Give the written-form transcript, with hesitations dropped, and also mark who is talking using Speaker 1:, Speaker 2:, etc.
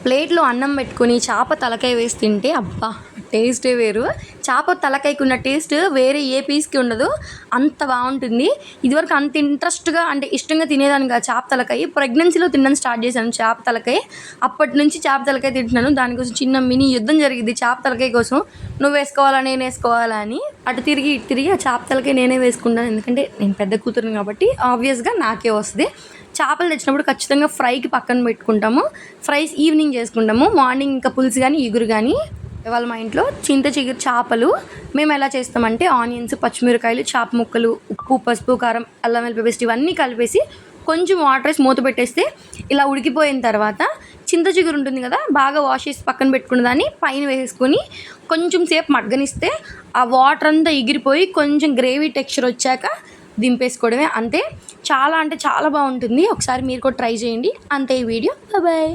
Speaker 1: ప్లేట్లో అన్నం పెట్టుకొని చేప తలకాయ వేసి తింటే అబ్బా టేస్టే వేరు. చేప తలకాయకున్న టేస్ట్ వేరే ఏ పీస్కి ఉండదు, అంత బాగుంటుంది. ఇదివరకు అంత ఇంట్రెస్ట్గా అంటే ఇష్టంగా తినేదాన్ని కాదు చేప తలకాయ. ప్రెగ్నెన్సీలో తినడం స్టార్ట్ చేశాను చేప తలకాయ. అప్పటి నుంచి చేప తలకాయ తింటున్నాను. దానికోసం చిన్న మినీ యుద్ధం జరిగింది చేప తలకాయ కోసం. నువ్వు వేసుకోవాలా నేను వేసుకోవాలా అని అటు తిరిగి ఇటు తిరిగి ఆ చేప తలకాయ నేనే వేసుకుంటాను. ఎందుకంటే నేను పెద్ద కూతురుని కాబట్టి ఆబ్వియస్గా నాకే వస్తుంది. చేపలు తెచ్చినప్పుడు ఖచ్చితంగా ఫ్రైకి పక్కన పెట్టుకుంటాము. ఫ్రైస్ ఈవినింగ్ చేసుకుంటాము. మార్నింగ్ ఇంకా పులుసు కానీ ఇగురు కానీ. ఇవాళ మా ఇంట్లో చింత చిగురు చేపలు. మేము ఎలా చేస్తామంటే ఆనియన్స్, పచ్చిమిరకాయలు, చేప ముక్కలు, ఉప్పు, పసుపు, కారం, అల్లం వెల్లుల్లి పేస్ట్ ఇవన్నీ కలిపేసి కొంచెం వాటర్ వేసి మూత పెట్టేస్తే ఇలా ఉడికిపోయిన తర్వాత చింత చిగురు ఉంటుంది కదా, బాగా వాష్ చేసి పక్కన పెట్టుకున్న దాన్ని పైన వేసుకొని కొంచెం సేపు మగ్గనిస్తే ఆ వాటర్ అంతా ఎగిరిపోయి కొంచెం గ్రేవీ టెక్స్చర్ వచ్చాక దింపేసుకోవడమే. అంతే. చాలా అంటే చాలా బాగుంటుంది. ఒకసారి మీరు కూడా ట్రై చేయండి. అంతే ఈ వీడియో. బాయ్.